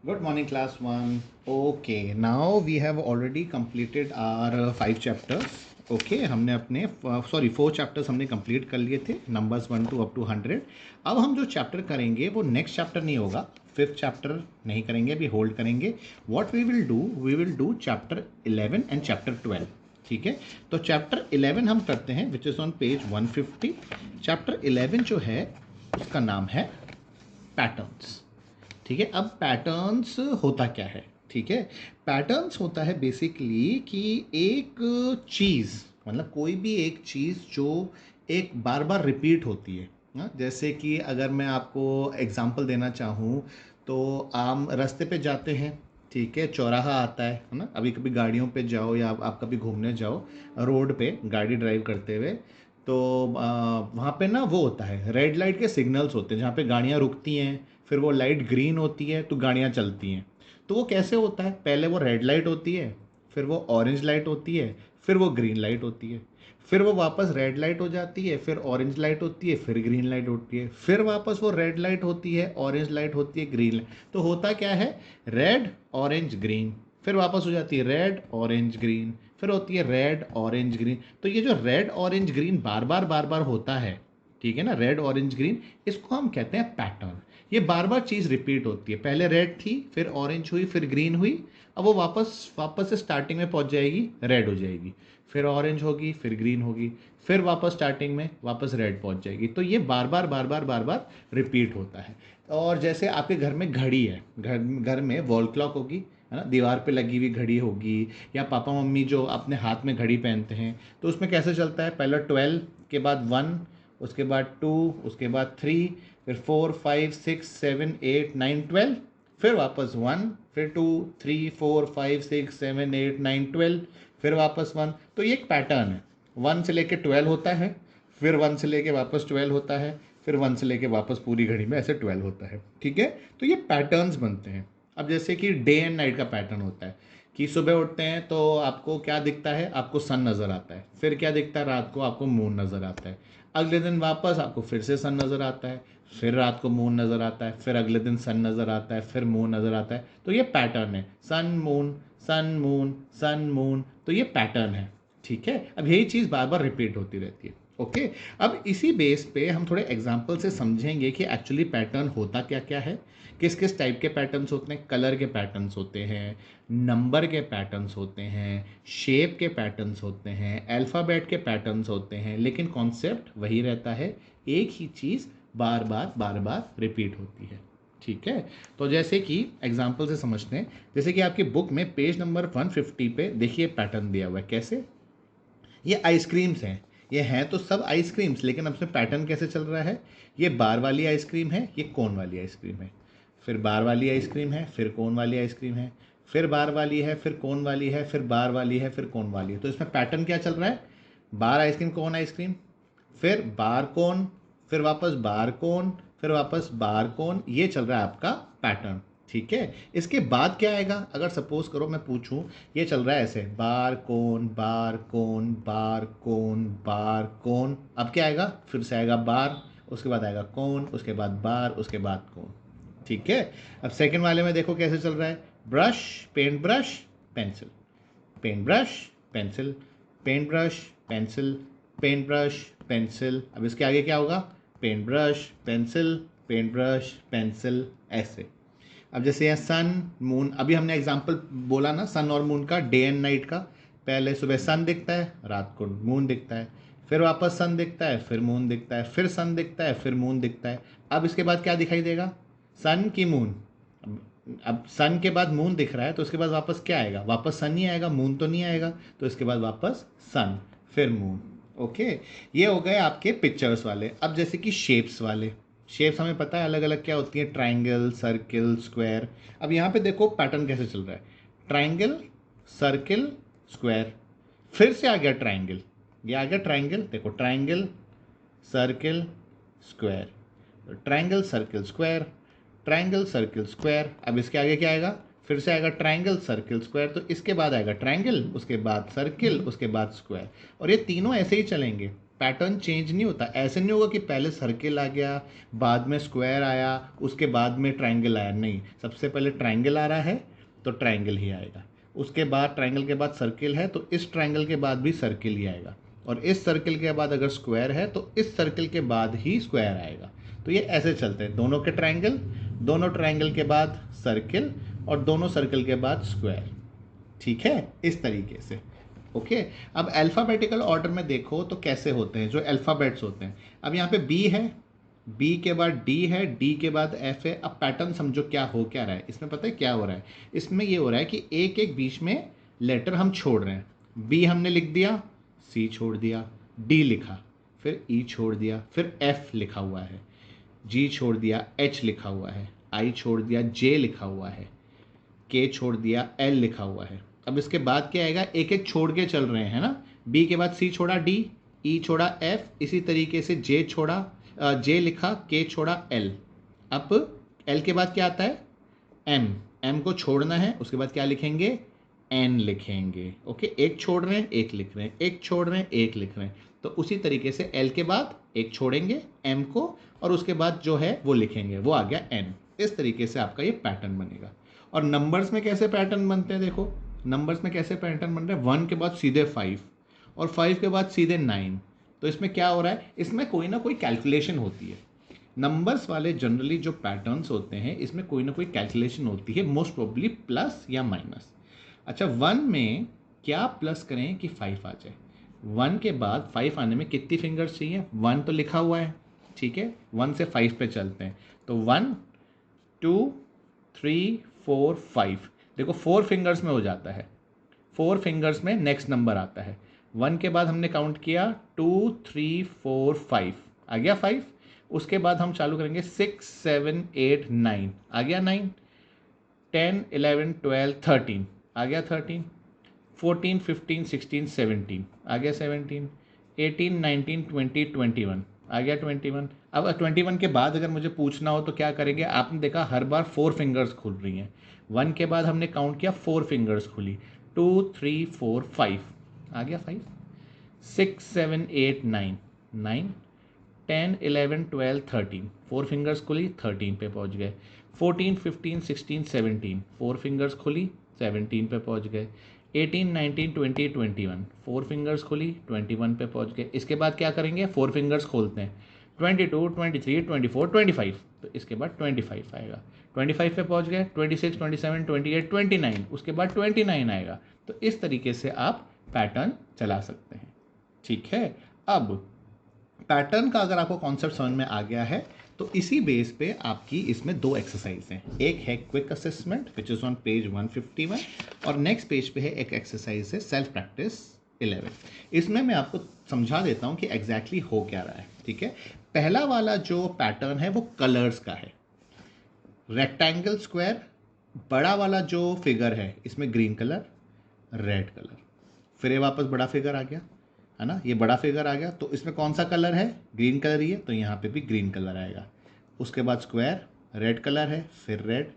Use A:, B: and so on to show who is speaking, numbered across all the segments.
A: Good morning, class one. Okay, now we have already completed our 5 chapters. Okay, हमने अपने sorry 4 chapters हमने complete कर लिए थे, नंबर्स 1 to up to 100. अब हम जो चैप्टर करेंगे वो नेक्स्ट चैप्टर नहीं होगा, 5th चैप्टर नहीं करेंगे, अभी होल्ड करेंगे. What we will do chapter 11 and chapter 12. ठीक है, तो चैप्टर 11 हम करते हैं which is on page 150. Chapter 11 जो है उसका नाम है पैटर्न्स. ठीक है, अब पैटर्न्स होता क्या है. ठीक है, पैटर्न्स होता है बेसिकली कि एक चीज़, मतलब कोई भी एक चीज़ जो एक बार बार रिपीट होती है. जैसे कि अगर मैं आपको एग्जांपल देना चाहूँ तो आम रास्ते पे जाते हैं. ठीक है, चौराहा आता है ना. अभी कभी गाड़ियों पे जाओ या आप कभी घूमने जाओ रोड पे गाड़ी ड्राइव करते हुए, तो वहाँ पे ना वो होता है, रेड लाइट के सिग्नल्स होते हैं जहाँ पे गाड़ियाँ रुकती हैं, फिर वो लाइट ग्रीन होती है तो गाड़ियाँ चलती हैं. तो वो कैसे होता है, पहले वो रेड लाइट होती है, फिर वो ऑरेंज लाइट होती है, फिर वो ग्रीन लाइट होती है, फिर वो वापस रेड लाइट हो जाती है, फिर ऑरेंज लाइट होती है, फिर ग्रीन लाइट होती है, फिर वापस वो रेड लाइट होती है, ऑरेंज लाइट होती है, ग्रीन लाइट. तो होता क्या है, रेड ऑरेंज ग्रीन, फिर वापस हो जाती है रेड ऑरेंज ग्रीन, फिर होती है रेड ऑरेंज ग्रीन. तो ये जो रेड ऑरेंज ग्रीन बार बार होता है, ठीक है ना, रेड ऑरेंज ग्रीन, इसको हम कहते हैं पैटर्न. ये बार बार चीज़ रिपीट होती है, पहले रेड थी, फिर ऑरेंज हुई, फिर ग्रीन हुई, अब वो वापस से स्टार्टिंग में पहुंच जाएगी, रेड हो जाएगी, फिर ऑरेंज होगी, फिर ग्रीन होगी, फिर वापस स्टार्टिंग में वापस रेड पहुंच जाएगी. तो ये बार बार रिपीट होता है. और जैसे आपके घर में घड़ी है, घर में वॉल क्लॉक होगी, है ना, दीवार पे लगी हुई घड़ी होगी, या पापा मम्मी जो अपने हाथ में घड़ी पहनते हैं, तो उसमें कैसे चलता है, पहले 12 के बाद 1, उसके बाद 2, उसके बाद 3, फिर 4 5 6 7 8 9 12, फिर वापस 1, फिर 2 3 4 5 6 7 8 9 12, फिर वापस 1. तो ये एक पैटर्न है, 1 से लेके 12 होता है, फिर 1 से लेके वापस 12 होता है, फिर 1 से लेके वापस पूरी घड़ी में ऐसे 12 होता है. ठीक है, तो ये पैटर्न्स बनते हैं. अब जैसे कि डे एंड नाइट का पैटर्न होता है कि सुबह उठते हैं तो आपको क्या दिखता है, आपको सन नज़र आता है, फिर क्या दिखता है, रात को आपको मून नज़र आता है, अगले दिन वापस आपको फिर से सन नज़र आता है, फिर रात को मून नज़र आता है, फिर अगले दिन सन नज़र आता है, फिर मून नज़र आता है. तो ये पैटर्न है, sun moon sun moon sun moon. तो ये पैटर्न है. ठीक है, अब यही चीज़ बार बार रिपीट होती रहती है. ओके, अब इसी बेस पे हम थोड़े एग्जाम्पल से समझेंगे कि एक्चुअली पैटर्न होता क्या क्या है, किस किस टाइप के पैटर्न्स होते हैं. कलर के पैटर्न्स होते हैं, नंबर के पैटर्न्स होते हैं, शेप के पैटर्न्स होते हैं, अल्फ़ाबेट के पैटर्न्स होते हैं, लेकिन कॉन्सेप्ट वही रहता है, एक ही चीज़ बार बार रिपीट होती है. ठीक है, तो जैसे कि एग्जाम्पल से समझते हैं, जैसे कि आपकी बुक में पेज नंबर 150 पे देखिए पैटर्न दिया हुआ है. कैसे, ये आइसक्रीम्स हैं, ये हैं तो सब आइसक्रीम्स, लेकिन अब इसमें पैटर्न कैसे चल रहा है, ये बार वाली आइसक्रीम है, ये कोन वाली आइसक्रीम है, फिर बार वाली आइसक्रीम है, फिर कोन वाली आइसक्रीम है, फिर बार वाली है, फिर कोन वाली है, फिर बार वाली है, फिर कोन वाली है. तो इसमें पैटर्न क्या चल रहा है, बार आइसक्रीम कोन आइसक्रीम, फिर बार कोन, फिर वापस बार कोन, फिर वापस बार कोन. ये चल रहा है आपका पैटर्न. ठीक है, इसके बाद क्या आएगा, अगर सपोज करो मैं पूछूं, ये चल रहा है ऐसे, बार कोन बार कोन बार कोन बार कोन. अब क्या आएगा, फिर से आएगा बार, उसके बाद आएगा कोन, उसके बाद बार, उसके बाद कोन. ठीक है, अब सेकंड वाले में देखो कैसे चल रहा है, brush paint brush pencil, paint brush pencil, paint brush pencil, paint brush pencil. अब इसके आगे क्या होगा, paint brush pencil, paint brush pencil, ऐसे. अब जैसे है सन मून, अभी हमने एग्जांपल बोला ना सन और मून का, डे एंड नाइट का. पहले सुबह सन दिखता है, रात को मून दिखता है, फिर वापस सन दिखता है, फिर मून दिखता है, फिर सन दिखता है, फिर मून दिखता है. अब इसके बाद क्या दिखाई देगा, सन की मून. अब सन के बाद मून दिख रहा है तो उसके बाद वापस क्या आएगा, वापस सन ही आएगा, मून तो नहीं आएगा. तो इसके बाद वापस सन, फिर मून. ओके, ये हो गए आपके पिक्चर्स वाले. अब जैसे कि शेप्स वाले, शेप्स हमें पता है अलग अलग क्या होती है, ट्राइंगल सर्किल स्क्वायर. अब यहाँ पे देखो पैटर्न कैसे चल रहा है, ट्राइंगल सर्किल स्क्वायर, फिर से आ गया ट्राइंगल, ये आ गया ट्राइंगल, देखो triangle circle square, triangle circle square, triangle circle square. अब इसके आगे क्या आएगा, फिर से आएगा ट्राइंगल सर्किल स्क्वायर. तो इसके बाद आएगा ट्राइंगल, उसके बाद सर्किल, उसके बाद स्क्वायर. और ये तीनों ऐसे ही चलेंगे. पैटर्न चेंज नहीं होता। ऐसे नहीं होगा कि पहले सर्किल आ गया, बाद में स्क्वायर आया, उसके बाद में ट्रायंगल आया। नहीं, सबसे पहले ट्रायंगल आ रहा है तो ट्रायंगल ही आएगा, उसके बाद ट्रायंगल के बाद सर्किल है तो इस ट्रायंगल के बाद भी सर्किल ही आएगा, और इस सर्किल के बाद अगर स्क्वायर है तो इस सर्किल के बाद ही स्क्वायर आएगा। तो ये ऐसे चलते हैं, दोनों के ट्रायंगल, दोनों ट्रायंगल के बाद सर्किल, और दोनों सर्किल के बाद स्क्वायर। ठीक है, इस तरीके से। ओके, अब अल्फ़ाबेटिकल ऑर्डर में देखो तो कैसे होते हैं जो अल्फ़ाबेट्स होते हैं। अब यहाँ पे बी है, बी के बाद डी है, डी के बाद एफ है। अब पैटर्न समझो क्या हो क्या रहा है इसमें, पता है क्या हो रहा है इसमें? ये हो रहा है कि एक एक बीच में लेटर हम छोड़ रहे हैं। बी हमने लिख दिया, सी छोड़ दिया, डी लिखा, फिर ई छोड़ दिया, फिर एफ लिखा हुआ है, जी छोड़ दिया, एच लिखा हुआ है, आई छोड़ दिया, जे लिखा हुआ है, के छोड़ दिया, एल लिखा हुआ है। अब इसके बाद क्या आएगा, एक एक छोड़ के चल रहे हैं ना। बी के बाद सी छोड़ा, डी, ई छोड़ा, एफ, इसी तरीके से जे छोड़ा, जे लिखा, के छोड़ा, एल। अब एल के बाद क्या आता है, एम, एम को छोड़ना है, उसके बाद क्या लिखेंगे, एन लिखेंगे। ओके, एक छोड़ रहे हैं एक लिख रहे हैं, एक छोड़ रहे हैं एक लिख रहे हैं। तो उसी तरीके से एल के बाद एक छोड़ेंगे एम को, और उसके बाद जो है वो लिखेंगे, वो आ गया एन। इस तरीके से आपका ये पैटर्न बनेगा। और नंबर्स में कैसे पैटर्न बनते हैं, देखो नंबर्स में कैसे पैटर्न बन रहे हैं, 1 के बाद सीधे 5, और 5 के बाद सीधे 9। तो इसमें क्या हो रहा है, इसमें कोई ना कोई कैलकुलेशन होती है। नंबर्स वाले जनरली जो पैटर्न्स होते हैं इसमें कोई ना कोई कैलकुलेशन होती है, मोस्ट प्रोबेबली प्लस या माइनस। अच्छा, 1 में क्या प्लस करें कि 5 आ जाए? 1 के बाद 5 आने में कितनी फिंगर्स चाहिए? 1 तो लिखा हुआ है, ठीक है, 1 से 5 पे चलते हैं। तो 1 2 3 4 5, देखो 4 फिंगर्स में हो जाता है, 4 फिंगर्स में नेक्स्ट नंबर आता है। 1 के बाद हमने काउंट किया 2 3 4 5, आ गया 5। उसके बाद हम चालू करेंगे 6 7 8 9, आ गया 9। 10 11 12 13, आ गया 13। 14 15 16 17, आ गया 17। 18 19 20 21, आ गया 21। अब 21 के बाद अगर मुझे पूछना हो तो क्या करेंगे, आपने देखा हर बार 4 फिंगर्स खुल रही हैं। 1 के बाद हमने काउंट किया 4 फिंगर्स खुली, 2 3 4 5, आ गया 5। 6 7 8 9, 9। 10 11 12 13, 4 फिंगर्स खुली, 13 पे पहुंच गए। 14 15 16 17, 4 फिंगर्स खुली, 17 पे पहुंच गए। 18 19 20 21, 4 फिंगर्स खुली, 21 पे पहुंच गए। इसके बाद क्या करेंगे, 4 फिंगर्स खोलते हैं, 22 23 24 25, तो इसके बाद 25 आएगा। 25 पे पहुंच गए, 26 27 28 29, उसके बाद 29 आएगा। तो इस तरीके से आप पैटर्न चला सकते हैं। ठीक है, अब पैटर्न का अगर आपको कॉन्सेप्ट समझ में आ गया है तो इसी बेस पे आपकी इसमें 2 एक्सरसाइज हैं। एक है quick assessment which is on page 151, और नेक्स्ट पेज पे है एक एक्सरसाइज है सेल्फ प्रैक्टिस 11। इसमें मैं आपको समझा देता हूँ कि एग्जैक्टली हो क्या रहा है। ठीक है, पहला वाला जो पैटर्न है वो कलर्स का है, रेक्टेंगल स्क्वायर। बड़ा वाला जो फिगर है इसमें ग्रीन कलर, रेड कलर, फिर ये वापस बड़ा फिगर आ गया, है ना, ये बड़ा फिगर आ गया। तो इसमें कौन सा कलर है, ग्रीन कलर ही है, तो यहाँ पे भी ग्रीन कलर आएगा। उसके बाद स्क्वायर, रेड कलर है, फिर रेड,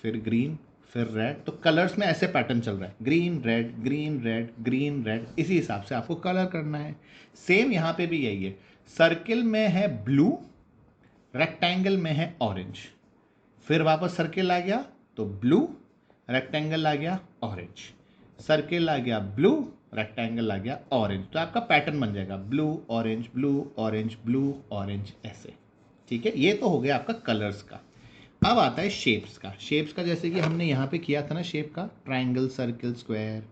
A: फिर ग्रीन, फिर रेड। तो कलर्स में ऐसे पैटर्न चल रहा है, green red green red green red, इसी हिसाब से आपको कलर करना है। सेम यहाँ पे भी यही है, सर्किल में है ब्लू, रेक्टेंगल में है ऑरेंज, फिर वापस सर्किल आ गया तो ब्लू, रेक्टेंगल आ गया ऑरेंज, सर्किल आ गया ब्लू, रेक्टेंगल आ गया ऑरेंज। तो आपका पैटर्न बन जाएगा blue orange blue orange blue orange, ऐसे। ठीक है, ये तो हो गया आपका कलर्स का। अब आता है शेप्स का। शेप्स का जैसे कि हमने यहाँ पे किया था ना, शेप का triangle circle square,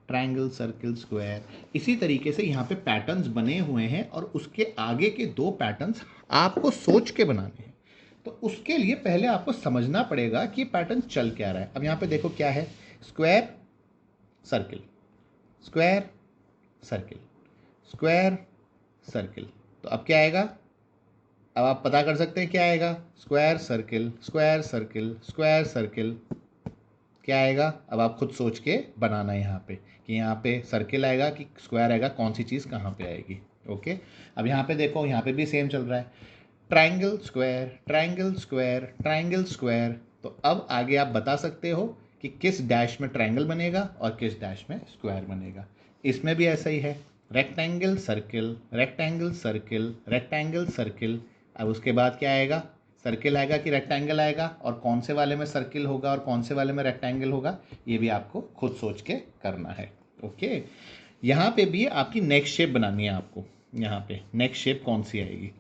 A: triangle circle square, इसी तरीके से यहाँ पे पैटर्न्स बने हुए हैं, और उसके आगे के 2 पैटर्न्स आपको सोच के बनाने हैं। तो उसके लिए पहले आपको समझना पड़ेगा कि पैटर्न चल क्या रहा है। अब यहाँ पे देखो क्या है, square circle, square circle, square circle. तो अब क्या आएगा, अब आप पता कर सकते हैं क्या आएगा, square circle square circle square circle, क्या आएगा? अब आप खुद सोच के बनाना है यहाँ पे कि यहाँ पे सर्किल आएगा कि स्क्वायर आएगा, कौन सी चीज़ कहाँ पे आएगी। ओके, अब यहाँ पे देखो, यहाँ पे भी सेम चल रहा है, triangle square triangle square triangle square. तो अब आगे आप बता सकते हो कि किस डैश में ट्रायंगल बनेगा और किस डैश में स्क्वायर बनेगा। इसमें भी ऐसा ही है, rectangle circle, rectangle circle, rectangle circle. अब उसके बाद क्या आएगा, सर्किल आएगा कि रेक्टेंगल आएगा, और कौन से वाले में सर्किल होगा और कौन से वाले में रेक्टेंगल होगा, ये भी आपको खुद सोच के करना है। ओके, यहाँ पे भी आपकी नेक्स्ट शेप बनानी है आपको। यहाँ पे नेक्स्ट शेप कौन सी आएगी,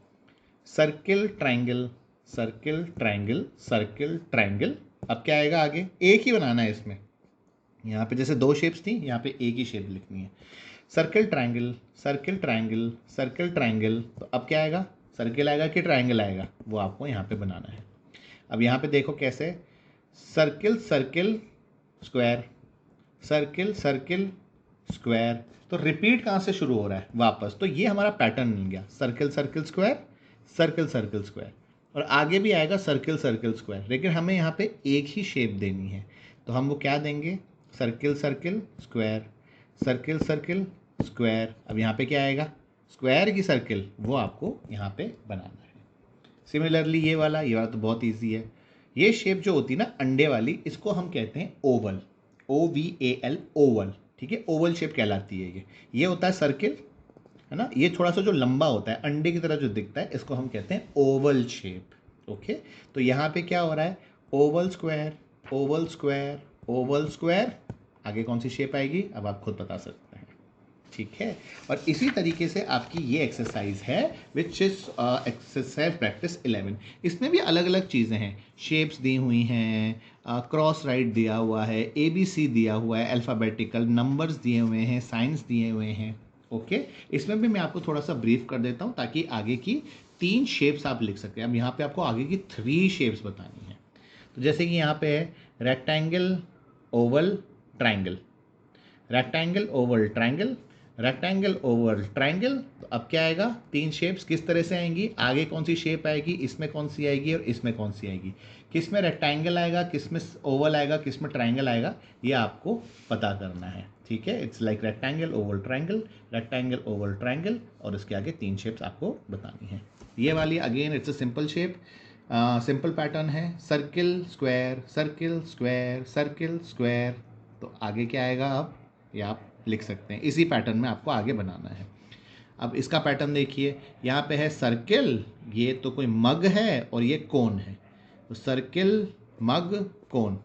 A: circle triangle, circle triangle, circle triangle. अब क्या आएगा आगे, एक ही बनाना है इसमें। यहाँ पे जैसे दो शेप्स थी, यहाँ पे एक ही शेप लिखनी है, circle triangle, circle triangle, circle triangle. तो अब क्या आएगा, सर्किल आएगा कि ट्रायंगल आएगा, वो आपको यहाँ पे बनाना है। अब यहाँ पे देखो कैसे, circle circle square, circle circle square. तो रिपीट कहाँ से शुरू हो रहा है, वापस। तो ये हमारा पैटर्न मिल गया, circle circle square, circle circle square. और आगे भी आएगा सर्किल सर्किल स्क्वायर, लेकिन हमें यहाँ पे एक ही शेप देनी है। तो हम वो क्या देंगे, circle circle square, circle circle square. अब यहाँ पे क्या आएगा, स्क्वायर की सर्किल, वो आपको यहाँ पे बनाना है। सिमिलरली ये वाला तो बहुत ईजी है। ये शेप जो होती है ना अंडे वाली, इसको हम कहते हैं ओवल, OVAL, ओवल। ठीक है, ओवल शेप कहलाती है ये होता है सर्किल, है ना। ये थोड़ा सा जो लंबा होता है, अंडे की तरह जो दिखता है, इसको हम कहते हैं ओवल शेप। ओके, तो यहाँ पे क्या हो रहा है, Oval square, Oval square, Oval square. आगे कौन सी शेप आएगी, अब आप खुद बता सकते हैं। ठीक है, और इसी तरीके से आपकी ये एक्सरसाइज है, विच इज एक्सरसाइज प्रैक्टिस 11। इसमें भी अलग अलग चीज़ें हैं, शेप्स दी हुई हैं, क्रॉस राइट दिया हुआ है, ABC दिया हुआ है, अल्फ़ाबेटिकल नंबर्स दिए हुए हैं, साइंस दिए हुए हैं। ओके, इसमें भी मैं आपको थोड़ा सा ब्रीफ कर देता हूँ ताकि आगे की 3 शेप्स आप लिख सकें। अब यहाँ पे आपको आगे की 3 शेप्स बतानी है। तो जैसे कि यहाँ पे है rectangle Oval triangle, rectangle Oval triangle, rectangle Oval triangle. तो अब क्या आएगा, 3 शेप्स किस तरह से आएंगी, आगे कौन सी शेप आएगी, इसमें कौन सी आएगी और इसमें कौन सी आएगी, किस में रेक्टेंगल आएगा, किस में ओवल आएगा, किस में ट्रायंगल आएगा, ये आपको पता करना है। ठीक है, it's like rectangle Oval triangle, rectangle Oval triangle, और इसके आगे 3 शेप्स आपको बतानी है। ये वाली again it's a simple shape, simple pattern है, circle square, circle square, circle square. तो आगे क्या आएगा, अब ये आप लिख सकते हैं, इसी पैटर्न में आपको आगे बनाना है। अब इसका पैटर्न देखिए, यहाँ पे है सर्किल, ये तो कोई मग है और ये कोन है। तो सर्किल मग कोन,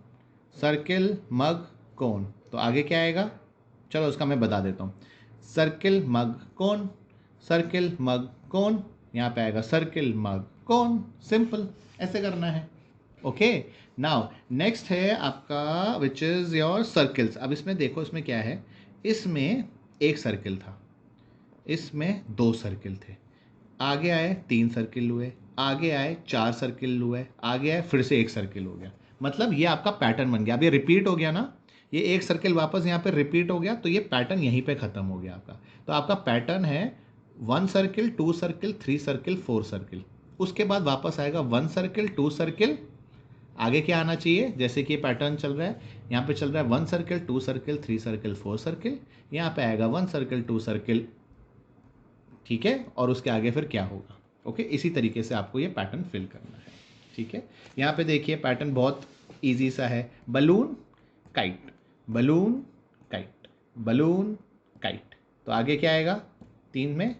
A: सर्किल मग कोन। तो आगे क्या आएगा, चलो उसका मैं बता देता हूँ, सर्किल मग कोन, सर्किल मग कोन। यहाँ पे आएगा सर्किल मग कोन, सिंपल, ऐसे करना है। ओके, नाउ नेक्स्ट है आपका विच इज़ योर सर्किल्स। अब इसमें देखो, इसमें क्या है, इसमें एक सर्किल था, इसमें 2 सर्किल थे, आगे आए 3 सर्किल हुए, आगे आए 4 सर्किल हुए, आगे आए फिर से एक सर्किल हो गया। मतलब ये आपका पैटर्न बन गया। अब ये रिपीट हो गया ना, ये एक सर्किल वापस यहाँ पे रिपीट हो गया, तो ये पैटर्न यहीं पे ख़त्म हो गया आपका। तो आपका पैटर्न है 1 सर्किल, 2 सर्किल, 3 सर्किल, 4 सर्किल। उसके बाद वापस आएगा 1 सर्किल, 2 सर्किल, आगे क्या आना चाहिए, जैसे कि ये पैटर्न चल रहा है, यहाँ पे चल रहा है 1 सर्किल, 2 सर्किल, 3 सर्किल, 4 सर्किल, यहाँ पे आएगा 1 सर्किल, 2 सर्किल। ठीक है, और उसके आगे फिर क्या होगा। ओके, इसी तरीके से आपको ये पैटर्न फिल करना है। ठीक है, यहाँ पे देखिए पैटर्न बहुत इजी सा है, balloon kite, balloon kite, balloon kite. तो आगे क्या आएगा, 3 में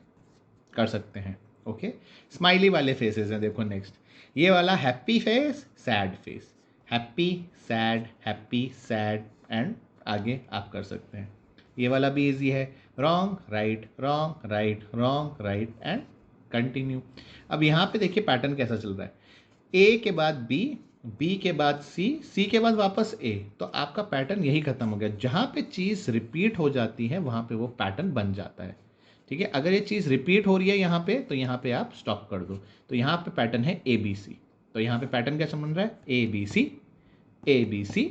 A: कर सकते हैं। ओके, स्माइली वाले फेसेस हैं, देखो नेक्स्ट, ये वाला happy face, sad face, happy sad, happy sad, and आगे आप कर सकते हैं। ये वाला भी इजी है, wrong right, wrong right, wrong right, and continue. अब यहाँ पे देखिए पैटर्न कैसा चल रहा है, ए के बाद बी, बी के बाद सी, सी के बाद वापस ए। तो आपका पैटर्न यही खत्म हो गया। जहाँ पे चीज़ रिपीट हो जाती है वहाँ पे वो पैटर्न बन जाता है। ठीक है, अगर ये चीज़ रिपीट हो रही है यहाँ पे, तो यहाँ पे आप स्टॉप कर दो। तो यहाँ पे पैटर्न है ABC, तो यहाँ पे पैटर्न कैसा बन रहा है, ABC, ABC,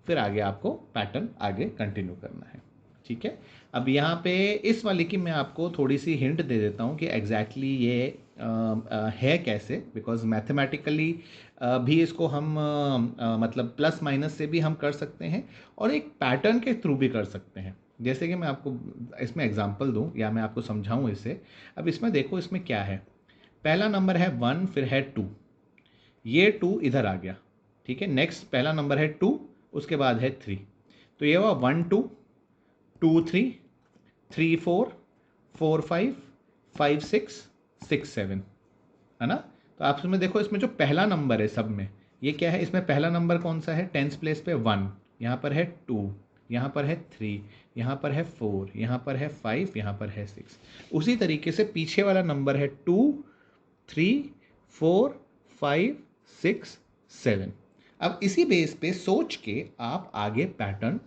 A: फिर आगे आपको पैटर्न आगे कंटिन्यू करना है। ठीक है, अब यहाँ पे इस वाले की मैं आपको थोड़ी सी हिंट दे देता हूँ कि एग्जैक्टली ये है कैसे, बिकॉज मैथमेटिकली भी इसको हम मतलब प्लस माइनस से भी हम कर सकते हैं और एक पैटर्न के थ्रू भी कर सकते हैं। जैसे कि मैं आपको इसमें एग्जांपल दूं या मैं आपको समझाऊं इसे। अब इसमें देखो, इसमें क्या है, पहला नंबर है 1, फिर है 2, ये 2 इधर आ गया। ठीक है, नेक्स्ट पहला नंबर है 2, उसके बाद है 3। तो ये हुआ 1 2, 2 3, 3 4, 4 5 5 6 6 7, है ना। तो आप इसमें देखो, इसमें जो पहला नंबर है सब में, ये क्या है, इसमें पहला नंबर कौन सा है, टेंस प्लेस पे 1, यहाँ पर है 2, यहाँ पर है 3, यहाँ पर है 4, यहाँ पर है 5, यहाँ पर है 6। उसी तरीके से पीछे वाला नंबर है 2 3 4 5 6 7। अब इसी बेस पे सोच के आप आगे पैटर्न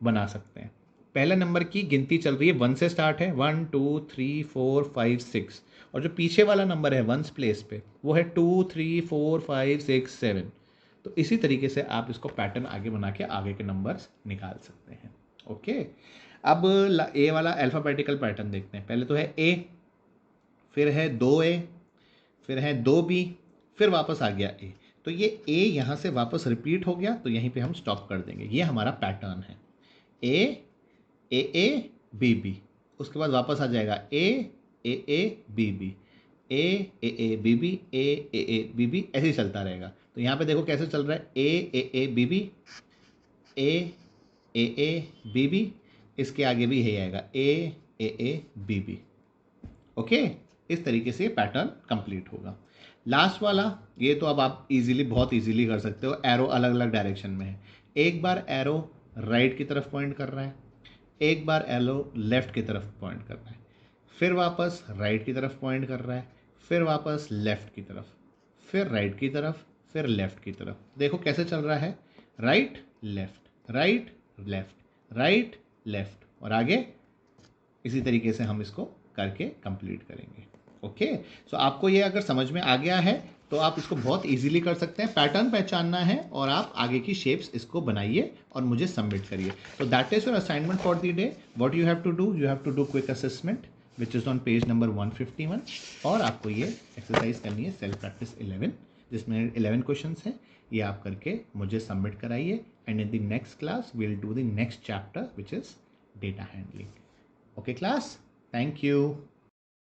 A: बना सकते हैं। पहले नंबर की गिनती चल रही है, 1 से स्टार्ट है, 1 2 3 4 5 6, और जो पीछे वाला नंबर है वंस प्लेस पे वो है 2 3 4 5 6 7। तो इसी तरीके से आप इसको पैटर्न आगे बना के आगे के नंबर्स निकाल सकते हैं। ओके, अब ए वाला अल्फ़ाबेटिकल पैटर्न देखते हैं। पहले तो है ए, फिर है 2A, फिर है 2B, फिर वापस आ गया ए। तो ये ए यहाँ से वापस रिपीट हो गया, तो यहीं पे हम स्टॉप कर देंगे। ये हमारा पैटर्न है, ए बी बी, उसके बाद वापस आ जाएगा A B B, A B B, A B B, ऐसे ही चलता रहेगा। तो यहाँ पे देखो कैसे चल रहा है, A B B, A B B, इसके आगे भी यही आएगा ए बी बी। ओके, इस तरीके से ये पैटर्न कंप्लीट होगा। लास्ट वाला, ये तो अब आप इजीली, बहुत इजीली कर सकते हो। एरो अलग अलग डायरेक्शन में है। एक बार एरो राइट की तरफ पॉइंट कर रहा है, एक बार एरो लेफ्ट की तरफ पॉइंट कर रहा है, फिर वापस राइट की तरफ पॉइंट कर रहा है, फिर वापस लेफ्ट की तरफ, फिर राइट की तरफ, फिर लेफ्ट की तरफ। देखो कैसे चल रहा है, right left right left right left, और आगे इसी तरीके से हम इसको करके कंप्लीट करेंगे। ओके, सो आपको ये अगर समझ में आ गया है तो आप इसको बहुत इजीली कर सकते हैं। पैटर्न पहचानना है और आप आगे की शेप्स इसको बनाइए और मुझे सबमिट करिए। तो that is your assignment for the day. What you have to do, you have to do quick assessment which is on page number 151, और आपको ये एक्सरसाइज करनी है सेल्फ प्रैक्टिस 11, जिसमें 11 क्वेश्चंस हैं। ये आप करके मुझे सबमिट कराइए, and in the next class we will do the next chapter which is data handling. Okay class, thank you.